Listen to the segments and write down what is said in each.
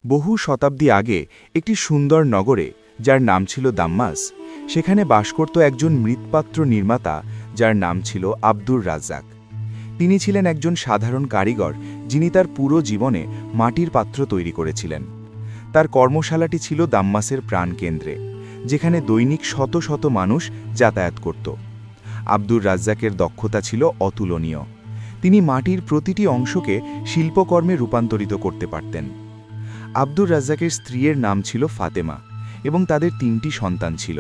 বহু শতাব্দী আগে একটি সুন্দর নগরে, যার নাম ছিল দাম্মাস, সেখানে বাস করত একজন মৃৎপাত্র নির্মাতা যার নাম ছিল আব্দুর রাজ্জাক। তিনি ছিলেন একজন সাধারণ কারিগর, যিনি তার পুরো জীবনে মাটির পাত্র তৈরি করেছিলেন। তার কর্মশালাটি ছিল দাম্মাসের প্রাণকেন্দ্রে, যেখানে দৈনিক শত শত মানুষ যাতায়াত করত। আব্দুর রাজ্জাকের দক্ষতা ছিল অতুলনীয়। তিনি মাটির প্রতিটি অংশকে শিল্পকর্মে রূপান্তরিত করতে পারতেন। আব্দুর রাজ্জাকের স্ত্রীর নাম ছিল ফাতেমা এবং তাদের 3টি সন্তান ছিল,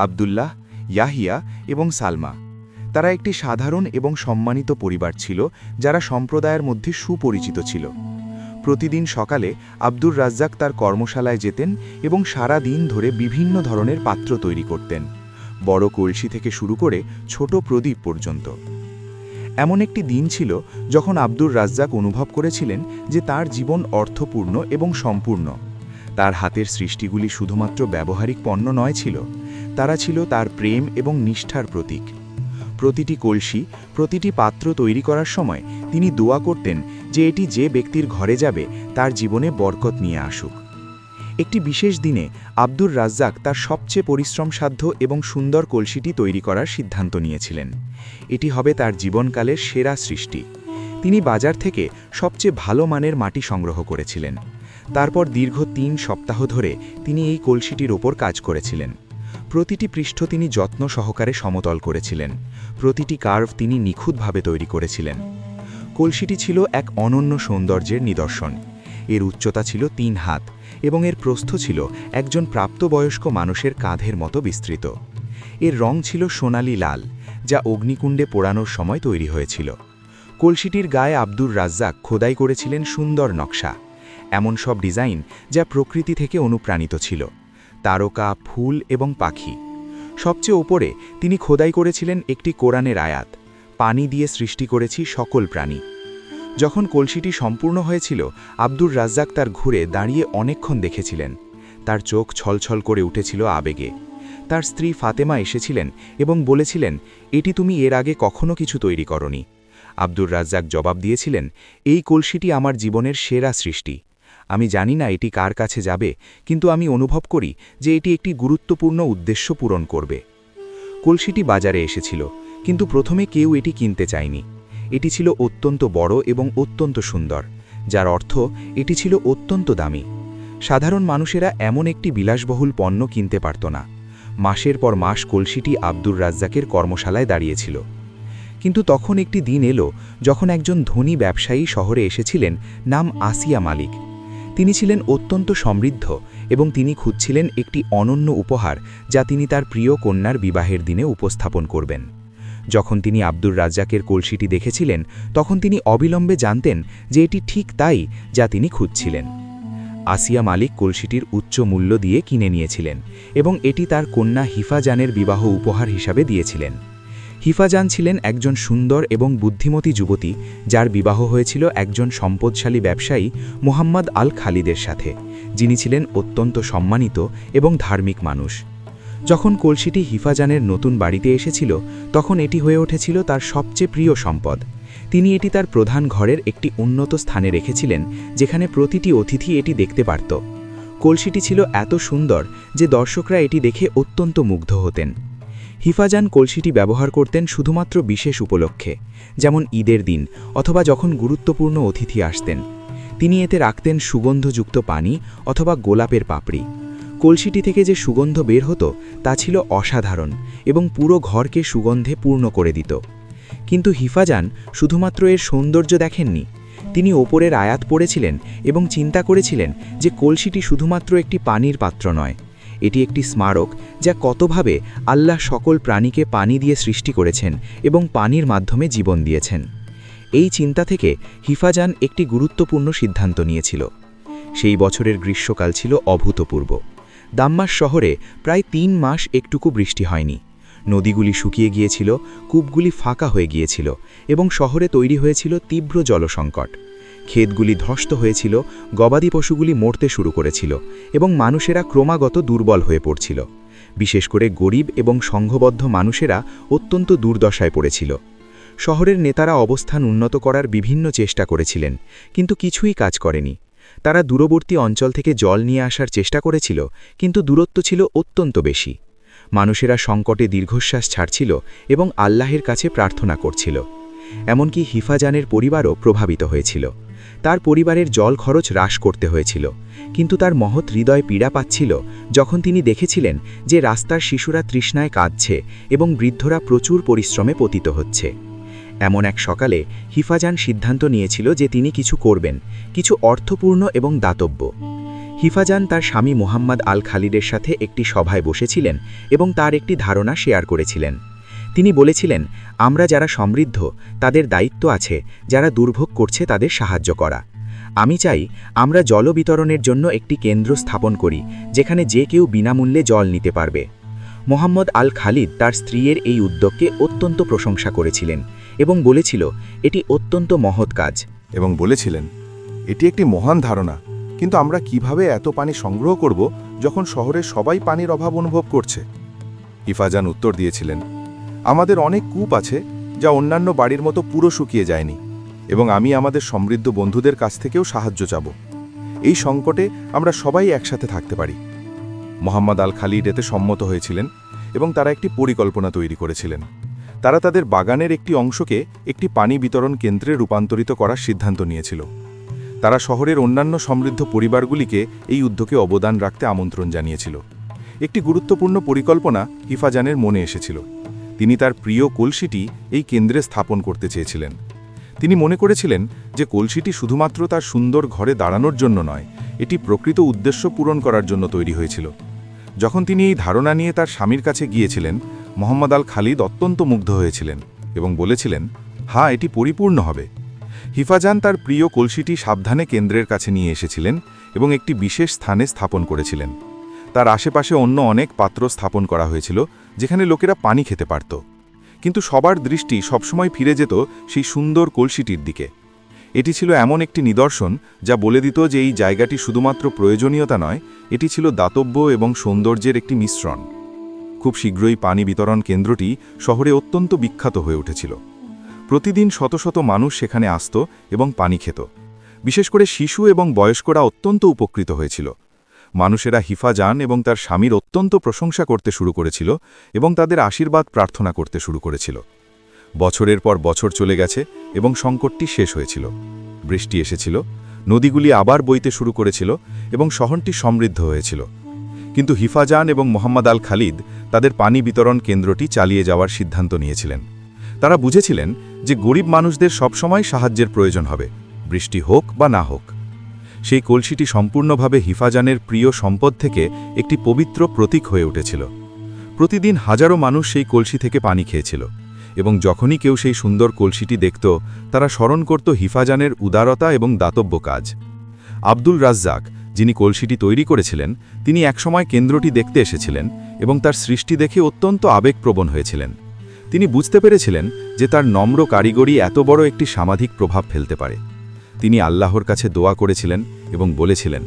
আব্দুল্লাহ, ইয়াহিয়া এবং সালমা। তারা একটি সাধারণ এবং সম্মানিত পরিবার ছিল, যারা সম্প্রদায়ের মধ্যে সুপরিচিত ছিল। প্রতিদিন সকালে আব্দুর রাজ্জাক তার কর্মশালায় যেতেন এবং সারা দিন ধরে বিভিন্ন ধরনের পাত্র তৈরি করতেন, বড় কলসি থেকে শুরু করে ছোট প্রদীপ পর্যন্ত। এমন একটি দিন ছিল যখন আব্দুর রাজ্জাক অনুভব করেছিলেন যে তার জীবন অর্থপূর্ণ এবং সম্পূর্ণ। তার হাতের সৃষ্টিগুলি শুধুমাত্র ব্যবহারিক পণ্য নয় ছিল, তারা ছিল তার প্রেম এবং নিষ্ঠার প্রতীক। প্রতিটি কলসি, প্রতিটি পাত্র তৈরি করার সময় তিনি দোয়া করতেন যে এটি যে ব্যক্তির ঘরে যাবে তার জীবনে বরকত নিয়ে আসুক। একটি বিশেষ দিনে আব্দুর রাজ্জাক তার সবচেয়ে পরিশ্রমসাধ্য এবং সুন্দর কলসিটি তৈরি করার সিদ্ধান্ত নিয়েছিলেন। এটি হবে তার জীবনকালের সেরা সৃষ্টি। তিনি বাজার থেকে সবচেয়ে ভালো মানের মাটি সংগ্রহ করেছিলেন। তারপর দীর্ঘ 3 সপ্তাহ ধরে তিনি এই কলসিটির ওপর কাজ করেছিলেন। প্রতিটি পৃষ্ঠ তিনি যত্ন সহকারে সমতল করেছিলেন, প্রতিটি কার্ভ তিনি নিখুঁতভাবে তৈরি করেছিলেন। কলসিটি ছিল এক অনন্য সৌন্দর্যের নিদর্শন। এর উচ্চতা ছিল 3 হাত এবং এর প্রস্থ ছিল একজন প্রাপ্তবয়স্ক মানুষের কাঁধের মতো বিস্তৃত। এর রং ছিল সোনালি লাল, যা অগ্নিকুণ্ডে পোড়ানোর সময় তৈরি হয়েছিল। কলসিটির গায়ে আব্দুর রাজ্জাক খোদাই করেছিলেন সুন্দর নকশা, এমন সব ডিজাইন যা প্রকৃতি থেকে অনুপ্রাণিত ছিল, তারকা, ফুল এবং পাখি। সবচেয়ে ওপরে তিনি খোদাই করেছিলেন একটি কোরআনের আয়াত, পানি দিয়ে সৃষ্টি করেছি সকল প্রাণী। যখন কলসিটি সম্পূর্ণ হয়েছিল, আব্দুর রাজ্জাক তার ঘুরে দাঁড়িয়ে অনেকক্ষণ দেখেছিলেন। তার চোখ ছলছল করে উঠেছিল আবেগে। তার স্ত্রী ফাতেমা এসেছিলেন এবং বলেছিলেন, এটি তুমি এর আগে কখনো কিছু তৈরি করনি। আব্দুর রাজ্জাক জবাব দিয়েছিলেন, এই কলসিটি আমার জীবনের সেরা সৃষ্টি। আমি জানি না এটি কার কাছে যাবে, কিন্তু আমি অনুভব করি যে এটি একটি গুরুত্বপূর্ণ উদ্দেশ্য পূরণ করবে। কলসিটি বাজারে এসেছিল, কিন্তু প্রথমে কেউ এটি কিনতে চায়নি। এটি ছিল অত্যন্ত বড় এবং অত্যন্ত সুন্দর, যার অর্থ এটি ছিল অত্যন্ত দামি। সাধারণ মানুষেরা এমন একটি বিলাসবহুল পণ্য কিনতে পারত না। মাসের পর মাস কলসিটি আব্দুর রাজ্জাকের কর্মশালায় দাঁড়িয়েছিল। কিন্তু তখন একটি দিন এলো যখন একজন ধনী ব্যবসায়ী শহরে এসেছিলেন, নাম আসিয়া মালিক। তিনি ছিলেন অত্যন্ত সমৃদ্ধ এবং তিনি খুঁজছিলেন একটি অনন্য উপহার যা তিনি তার প্রিয় কন্যার বিবাহের দিনে উপস্থাপন করবেন। যখন তিনি আব্দুর রাজ্জাকের কলসিটি দেখেছিলেন, তখন তিনি অবিলম্বে জানতেন যে এটি ঠিক তাই যা তিনি খুঁজছিলেন। আসিয়া মালিক কলসিটির উচ্চ মূল্য দিয়ে কিনে নিয়েছিলেন এবং এটি তার কন্যা হিফাজানের বিবাহ উপহার হিসাবে দিয়েছিলেন। হিফাজান ছিলেন একজন সুন্দর এবং বুদ্ধিমতী যুবতী, যার বিবাহ হয়েছিল একজন সম্পদশালী ব্যবসায়ী মুহাম্মদ আল খালিদের সাথে, যিনি ছিলেন অত্যন্ত সম্মানিত এবং ধার্মিক মানুষ। যখন কলসিটি হিফাজানের নতুন বাড়িতে এসেছিল, তখন এটি হয়ে উঠেছিল তার সবচেয়ে প্রিয় সম্পদ। তিনি এটি তার প্রধান ঘরের একটি উন্নত স্থানে রেখেছিলেন, যেখানে প্রতিটি অতিথি এটি দেখতে পারত। কলসিটি ছিল এত সুন্দর যে দর্শকরা এটি দেখে অত্যন্ত মুগ্ধ হতেন। হিফাজান কলসিটি ব্যবহার করতেন শুধুমাত্র বিশেষ উপলক্ষে, যেমন ঈদের দিন অথবা যখন গুরুত্বপূর্ণ অতিথি আসতেন। তিনি এতে রাখতেন সুগন্ধযুক্ত পানি অথবা গোলাপের পাপড়ি। কলসিটি থেকে যে সুগন্ধ বের হতো তা ছিল অসাধারণ এবং পুরো ঘরকে সুগন্ধে পূর্ণ করে দিত। কিন্তু হিফাজান শুধুমাত্র এর সৌন্দর্য দেখেননি। তিনি ওপরের আয়াত পড়েছিলেন এবং চিন্তা করেছিলেন যে কলসিটি শুধুমাত্র একটি পানির পাত্র নয়, এটি একটি স্মারক যা কতভাবে আল্লাহ সকল প্রাণীকে পানি দিয়ে সৃষ্টি করেছেন এবং পানির মাধ্যমে জীবন দিয়েছেন। এই চিন্তা থেকে হিফাজান একটি গুরুত্বপূর্ণ সিদ্ধান্ত নিয়েছিল। সেই বছরের গ্রীষ্মকাল ছিল অভূতপূর্ব। দাম্মাস শহরে প্রায় 3 মাস একটুকু বৃষ্টি হয়নি। নদীগুলি শুকিয়ে গিয়েছিল, কূপগুলি ফাঁকা হয়ে গিয়েছিল এবং শহরে তৈরি হয়েছিল তীব্র জলসংকট। ক্ষেতগুলি ধ্বস্ত হয়েছিল, গবাদি পশুগুলি মরতে শুরু করেছিল এবং মানুষেরা ক্রমাগত দুর্বল হয়ে পড়ছিল। বিশেষ করে গরিব এবং সংঘবদ্ধ মানুষেরা অত্যন্ত দুর্দশায় পড়েছিল। শহরের নেতারা অবস্থান উন্নত করার বিভিন্ন চেষ্টা করেছিলেন, কিন্তু কিছুই কাজ করেনি। তারা দূরবর্তী অঞ্চল থেকে জল নিয়ে আসার চেষ্টা করেছিল, কিন্তু দূরত্ব ছিল অত্যন্ত বেশি। মানুষেরা সংকটে দীর্ঘশ্বাস ছাড়ছিল এবং আল্লাহের কাছে প্রার্থনা করছিল। এমনকি হিফাজানের পরিবারও প্রভাবিত হয়েছিল। তার পরিবারের জল খরচ হ্রাস করতে হয়েছিল, কিন্তু তার মহৎ হৃদয় পীড়া পাচ্ছিল যখন তিনি দেখেছিলেন যে রাস্তার শিশুরা তৃষ্ণায় কাঁদছে এবং বৃদ্ধরা প্রচুর পরিশ্রমে পতিত হচ্ছে। এমন এক সকালে হিফাজান সিদ্ধান্ত নিয়েছিল যে তিনি কিছু করবেন, কিছু অর্থপূর্ণ এবং দাতব্য। হিফাজান তার স্বামী মুহাম্মদ আল খালিদের সাথে একটি সভায় বসেছিলেন এবং তার একটি ধারণা শেয়ার করেছিলেন। তিনি বলেছিলেন, আমরা যারা সমৃদ্ধ তাদের দায়িত্ব আছে যারা দুর্ভোগ করছে তাদের সাহায্য করা। আমি চাই আমরা জল বিতরণের জন্য একটি কেন্দ্র স্থাপন করি যেখানে যে কেউ বিনামূল্যে জল নিতে পারবে। মোহাম্মদ আল খালিদ তার স্ত্রীর এই উদ্যোগকে অত্যন্ত প্রশংসা করেছিলেন এবং বলেছিল, এটি অত্যন্ত মহৎ কাজ। এবং বলেছিলেন, এটি একটি মহান ধারণা, কিন্তু আমরা কিভাবে এত পানি সংগ্রহ করব যখন শহরে সবাই পানির অভাব অনুভব করছে? হিফাজান উত্তর দিয়েছিলেন, আমাদের অনেক কূপ আছে যা অন্যান্য বাড়ির মতো পুরো শুকিয়ে যায়নি, এবং আমি আমাদের সমৃদ্ধ বন্ধুদের কাছ থেকেও সাহায্য চাব। এই সংকটে আমরা সবাই একসাথে থাকতে পারি। মোহাম্মদ আল খালিদ এতে সম্মত হয়েছিলেন এবং তারা একটি পরিকল্পনা তৈরি করেছিলেন। তারা তাদের বাগানের একটি অংশকে একটি পানি বিতরণ কেন্দ্রে রূপান্তরিত করার সিদ্ধান্ত নিয়েছিল। তারা শহরের অন্যান্য সমৃদ্ধ পরিবারগুলিকে এই উদ্যোগে অবদান রাখতে আমন্ত্রণ জানিয়েছিল। একটি গুরুত্বপূর্ণ পরিকল্পনা হিফাজানের মনে এসেছিল। তিনি তার প্রিয় কলসিটি এই কেন্দ্রে স্থাপন করতে চেয়েছিলেন। তিনি মনে করেছিলেন যে কলসিটি শুধুমাত্র তার সুন্দর ঘরে দাঁড়ানোর জন্য নয়, এটি প্রকৃত উদ্দেশ্য পূরণ করার জন্য তৈরি হয়েছিল। যখন তিনি এই ধারণা নিয়ে তার স্বামীর কাছে গিয়েছিলেন, মোহাম্মদ আল খালিদ অত্যন্ত মুগ্ধ হয়েছিলেন এবং বলেছিলেন, হ্যাঁ, এটি পরিপূর্ণ হবে। হিফাজান তার প্রিয় কলসিটি সাবধানে কেন্দ্রের কাছে নিয়ে এসেছিলেন এবং একটি বিশেষ স্থানে স্থাপন করেছিলেন। তার আশেপাশে অন্য অনেক পাত্র স্থাপন করা হয়েছিল যেখানে লোকেরা পানি খেতে পারত, কিন্তু সবার দৃষ্টি সবসময় ফিরে যেত সেই সুন্দর কলসিটির দিকে। এটি ছিল এমন একটি নিদর্শন যা বলে দিত যে এই জায়গাটি শুধুমাত্র প্রয়োজনীয়তা নয়, এটি ছিল দাতব্য এবং সৌন্দর্যের একটি মিশ্রণ। খুব শীঘ্রই পানি বিতরণ কেন্দ্রটি শহরে অত্যন্ত বিখ্যাত হয়ে উঠেছিল। প্রতিদিন শত শত মানুষ সেখানে আসত এবং পানি খেত। বিশেষ করে শিশু এবং বয়স্করা অত্যন্ত উপকৃত হয়েছিল। মানুষেরা হিফাজান এবং তার স্বামীর অত্যন্ত প্রশংসা করতে শুরু করেছিল এবং তাদের আশীর্বাদ প্রার্থনা করতে শুরু করেছিল। বছরের পর বছর চলে গেছে এবং সংকটটি শেষ হয়েছিল। বৃষ্টি এসেছিল, নদীগুলি আবার বইতে শুরু করেছিল এবং শহরটি সমৃদ্ধ হয়েছিল। কিন্তু হিফাজান এবং মোহাম্মদ আল খালিদ তাদের পানি বিতরণ কেন্দ্রটি চালিয়ে যাওয়ার সিদ্ধান্ত নিয়েছিলেন। তারা বুঝেছিলেন যে গরিব মানুষদের সবসময় সাহায্যের প্রয়োজন হবে, বৃষ্টি হোক বা না হোক। সেই কলসিটি সম্পূর্ণভাবে হিফাজানের প্রিয় সম্পদ থেকে একটি পবিত্র প্রতীক হয়ে উঠেছিল। প্রতিদিন হাজারো মানুষ সেই কলসি থেকে পানি খেয়েছিল এবং যখনই কেউ সেই সুন্দর কলসিটি দেখত, তারা স্মরণ করত হিফাজানের উদারতা এবং দাতব্য কাজ। আব্দুল রাজ্জাক, যিনি কলসিটি তৈরি করেছিলেন, তিনি একসময় কেন্দ্রটি দেখতে এসেছিলেন এবং তার সৃষ্টি দেখে অত্যন্ত আবেগপ্রবণ হয়েছিলেন। তিনি বুঝতে পেরেছিলেন যে তার নম্র কারিগরি এত বড় একটি সামাজিক প্রভাব ফেলতে পারে। তিনি আল্লাহর কাছে দোয়া করেছিলেন এবং বলেছিলেন,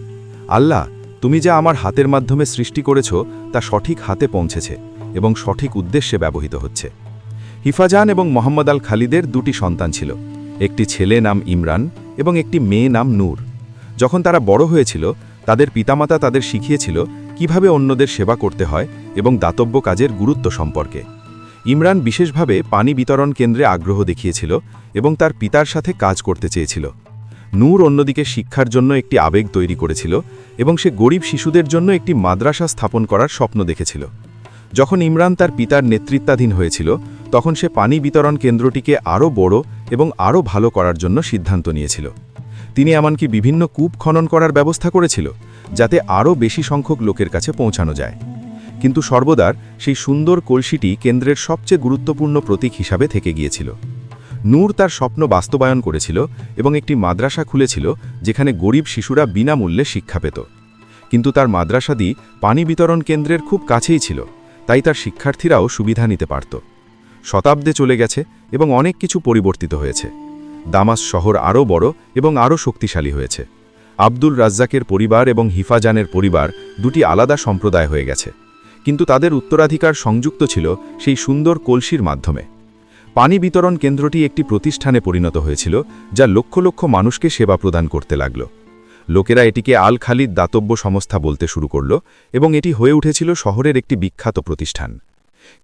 আল্লাহ, তুমি যা আমার হাতের মাধ্যমে সৃষ্টি করেছ তা সঠিক হাতে পৌঁছেছে এবং সঠিক উদ্দেশ্যে ব্যবহৃত হচ্ছে। হিফাজান এবং মোহাম্মদ আল খালিদের দুটি সন্তান ছিল, একটি ছেলে নাম ইমরান এবং একটি মেয়ে নাম নূর। যখন তারা বড় হয়েছিল, তাদের পিতামাতা তাদের শিখিয়েছিল কিভাবে অন্যদের সেবা করতে হয় এবং দাতব্য কাজের গুরুত্ব সম্পর্কে। ইমরান বিশেষভাবে পানি বিতরণ কেন্দ্রে আগ্রহ দেখিয়েছিল এবং তার পিতার সাথে কাজ করতে চেয়েছিল। নূর অন্যদিকে শিক্ষার জন্য একটি আবেগ তৈরি করেছিল এবং সে গরিব শিশুদের জন্য একটি মাদ্রাসা স্থাপন করার স্বপ্ন দেখেছিল। যখন ইমরান তার পিতার নেতৃত্বাধীন হয়েছিল, তখন সে পানি বিতরণ কেন্দ্রটিকে আরও বড় এবং আরও ভালো করার জন্য সিদ্ধান্ত নিয়েছিল। তিনি এমনকি বিভিন্ন কূপ খনন করার ব্যবস্থা করেছিল, যাতে আরও বেশি সংখ্যক লোকের কাছে পৌঁছানো যায়। কিন্তু সর্বদার সেই সুন্দর কলসিটি কেন্দ্রের সবচেয়ে গুরুত্বপূর্ণ প্রতীক হিসাবে থেকে গিয়েছিল। নূর তার স্বপ্ন বাস্তবায়ন করেছিল এবং একটি মাদ্রাসা খুলেছিল যেখানে গরিব শিশুরা বিনামূল্যে শিক্ষা পেত। কিন্তু তার মাদ্রাসাদি পানি বিতরণ কেন্দ্রের খুব কাছেই ছিল, তাই তার শিক্ষার্থীরাও সুবিধা নিতে পারত। শতাব্দে চলে গেছে এবং অনেক কিছু পরিবর্তিত হয়েছে। দামাস শহর আরও বড় এবং আরও শক্তিশালী হয়েছে। আব্দুল রাজ্জাকের পরিবার এবং হিফাজানের পরিবার দুটি আলাদা সম্প্রদায় হয়ে গেছে, কিন্তু তাদের উত্তরাধিকার সংযুক্ত ছিল সেই সুন্দর কলসির মাধ্যমে। পানি বিতরণ কেন্দ্রটি একটি প্রতিষ্ঠানে পরিণত হয়েছিল যা লক্ষ লক্ষ মানুষকে সেবা প্রদান করতে লাগল। লোকেরা এটিকে আল খালিদ দাতব্য সংস্থা বলতে শুরু করল এবং এটি হয়ে উঠেছিল শহরের একটি বিখ্যাত প্রতিষ্ঠান।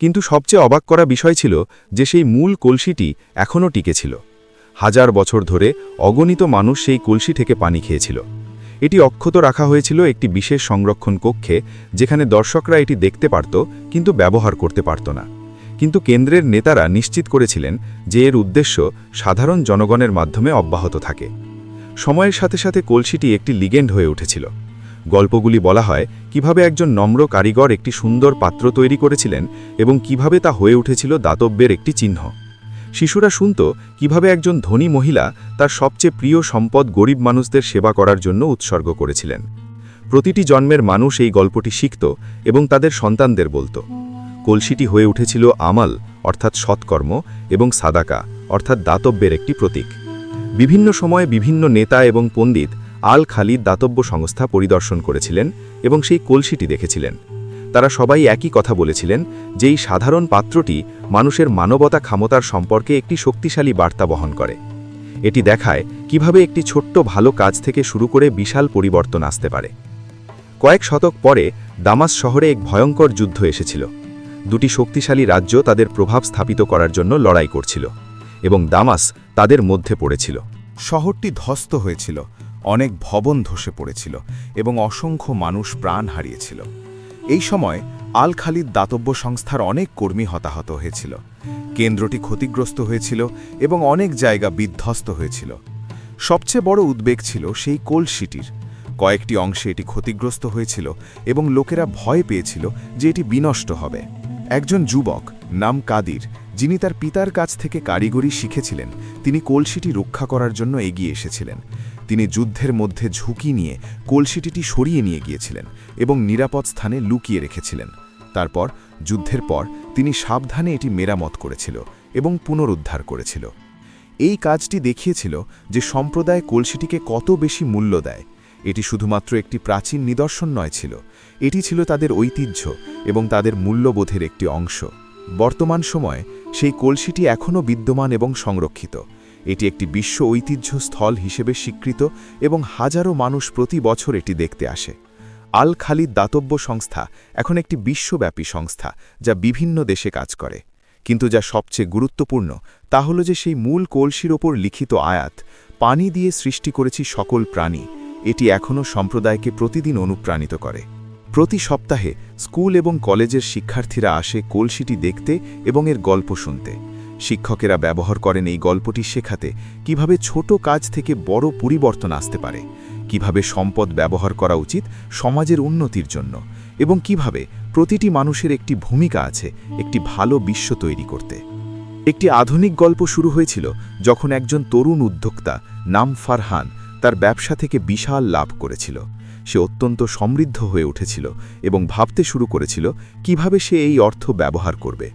কিন্তু সবচেয়ে অবাক করা বিষয় ছিল যে সেই মূল কলসিটি এখনও টিকে ছিল। হাজার বছর ধরে অগণিত মানুষ সেই কলসি থেকে পানি খেয়েছিল। এটি অক্ষত রাখা হয়েছিল একটি বিশেষ সংরক্ষণ কক্ষে, যেখানে দর্শকরা এটি দেখতে পারত কিন্তু ব্যবহার করতে পারত না। কিন্তু কেন্দ্রের নেতারা নিশ্চিত করেছিলেন যে এর উদ্দেশ্য সাধারণ জনগণের মাধ্যমে অব্যাহত থাকে। সময়ের সাথে সাথে কলসিটি একটি লিগেন্ড হয়ে উঠেছিল। গল্পগুলি বলা হয় কিভাবে একজন নম্র কারিগর একটি সুন্দর পাত্র তৈরি করেছিলেন এবং কিভাবে তা হয়ে উঠেছিল দাতব্যের একটি চিহ্ন। শিশুরা শুনত কিভাবে একজন ধনী মহিলা তার সবচেয়ে প্রিয় সম্পদ গরিব মানুষদের সেবা করার জন্য উৎসর্গ করেছিলেন। প্রতিটি জন্মের মানুষ এই গল্পটি শিখত এবং তাদের সন্তানদের বলত। কলসিটি হয়ে উঠেছিল আমাল অর্থাৎ সৎকর্ম এবং সাদাকা অর্থাৎ দাতব্যের একটি প্রতীক। বিভিন্ন সময়ে বিভিন্ন নেতা এবং পণ্ডিত আল খালিদ দাতব্য সংস্থা পরিদর্শন করেছিলেন এবং সেই কলসিটি দেখেছিলেন। তারা সবাই একই কথা বলেছিলেন যে এই সাধারণ পাত্রটি মানুষের মানবতা ক্ষমতার সম্পর্কে একটি শক্তিশালী বার্তা বহন করে। এটি দেখায় কিভাবে একটি ছোট্ট ভালো কাজ থেকে শুরু করে বিশাল পরিবর্তন আসতে পারে। কয়েক শতক পরে দামাস শহরে এক ভয়ঙ্কর যুদ্ধ এসেছিল। দুটি শক্তিশালী রাজ্য তাদের প্রভাব স্থাপিত করার জন্য লড়াই করছিল এবং দামাস তাদের মধ্যে পড়েছিল। শহরটি ধ্বস্ত হয়েছিল, অনেক ভবন ধসে পড়েছিল এবং অসংখ্য মানুষ প্রাণ হারিয়েছিল। এই সময় আল খালিদ দাতব্য সংস্থার অনেক কর্মী হতাহত হয়েছিল। কেন্দ্রটি ক্ষতিগ্রস্ত হয়েছিল এবং অনেক জায়গা বিধ্বস্ত হয়েছিল। সবচেয়ে বড় উদ্বেগ ছিল সেই কলসিটির। কয়েকটি অংশে এটি ক্ষতিগ্রস্ত হয়েছিল এবং লোকেরা ভয় পেয়েছিল যে এটি বিনষ্ট হবে। একজন যুবক নাম কাদির, যিনি তার পিতার কাছ থেকে কারিগরি শিখেছিলেন, তিনি কলসিটি রক্ষা করার জন্য এগিয়ে এসেছিলেন। তিনি যুদ্ধের মধ্যে ঝুঁকি নিয়ে কলসিটি সরিয়ে নিয়ে গিয়েছিলেন এবং নিরাপদ স্থানে লুকিয়ে রেখেছিলেন। তারপর যুদ্ধের পর তিনি সাবধানে এটি মেরামত করেছিল এবং পুনরুদ্ধার করেছিল। এই কাজটি দেখিয়েছিল যে সম্প্রদায় কলসিটিকে কত বেশি মূল্য দেয়। এটি শুধুমাত্র একটি প্রাচীন নিদর্শন নয় ছিল, এটি ছিল তাদের ঐতিহ্য এবং তাদের মূল্যবোধের একটি অংশ। বর্তমান সময়ে সেই কলসিটি এখনও বিদ্যমান এবং সংরক্ষিত। এটি একটি বিশ্ব ঐতিহ্য স্থল হিসেবে স্বীকৃত এবং হাজারো মানুষ প্রতি বছর এটি দেখতে আসে। আল খালিদ দাতব্য সংস্থা এখন একটি বিশ্বব্যাপী সংস্থা যা বিভিন্ন দেশে কাজ করে। কিন্তু যা সবচেয়ে গুরুত্বপূর্ণ তা হল যে সেই মূল কলসির ওপর লিখিত আয়াত, পানি দিয়ে সৃষ্টি করেছি সকল প্রাণী, এটি এখনও সম্প্রদায়কে প্রতিদিন অনুপ্রাণিত করে। প্রতি সপ্তাহে স্কুল এবং কলেজের শিক্ষার্থীরা আসে কলসিটি দেখতে এবং এর গল্প শুনতে। শিক্ষকেরা ব্যবহার করেন এই গল্পটি শেখাতে কিভাবে ছোট কাজ থেকে বড় পরিবর্তন আসতে পারে, কিভাবে সম্পদ ব্যবহার করা উচিত সমাজের উন্নতির জন্য, এবং কিভাবে প্রতিটি মানুষের একটি ভূমিকা আছে একটি ভালো বিশ্ব তৈরি করতে। একটি আধুনিক গল্প শুরু হয়েছিল যখন একজন তরুণ উদ্যোক্তা নাম ফারহান তার ব্যবসা থেকে বিশাল লাভ করেছিল। সে অত্যন্ত সমৃদ্ধ হয়ে উঠেছিল এবং ভাবতে শুরু করেছিল কিভাবে সে এই অর্থ ব্যবহার করবে।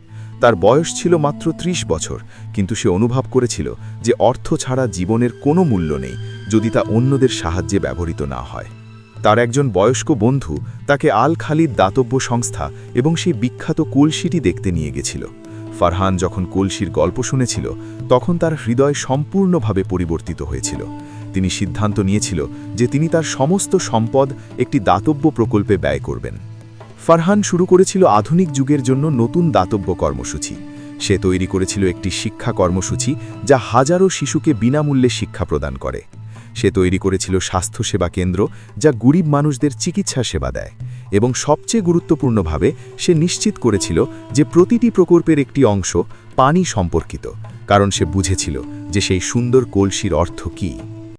তার বয়স ছিল মাত্র ৩০ বছর, কিন্তু সে অনুভব করেছিল যে অর্থ ছাড়া জীবনের কোনো মূল্য নেই যদি তা অন্যদের সাহায্যে ব্যবহৃত না হয়। তার একজন বয়স্ক বন্ধু তাকে আল খালিদ দাতব্য সংস্থা এবং সেই বিখ্যাত কলসিটি দেখতে নিয়ে গেছিল। ফারহান যখন কলসির গল্প শুনেছিল তখন তার হৃদয় সম্পূর্ণভাবে পরিবর্তিত হয়েছিল। তিনি সিদ্ধান্ত নিয়েছিল যে তিনি তার সমস্ত সম্পদ একটি দাতব্য প্রকল্পে ব্যয় করবেন। ফারহান শুরু করেছিল আধুনিক যুগের জন্য নতুন দাতব্য কর্মসূচি। সে তৈরি করেছিল একটি শিক্ষা কর্মসূচি যা হাজারো শিশুকে বিনামূল্যে শিক্ষা প্রদান করে। সে তৈরি করেছিল স্বাস্থ্যসেবা কেন্দ্র যা গরিব মানুষদের চিকিৎসা সেবা দেয়, এবং সবচেয়ে গুরুত্বপূর্ণভাবে সে নিশ্চিত করেছিল যে প্রতিটি প্রকল্পের একটি অংশ পানি সম্পর্কিত, কারণ সে বুঝেছিল যে সেই সুন্দর কলসির অর্থ কী।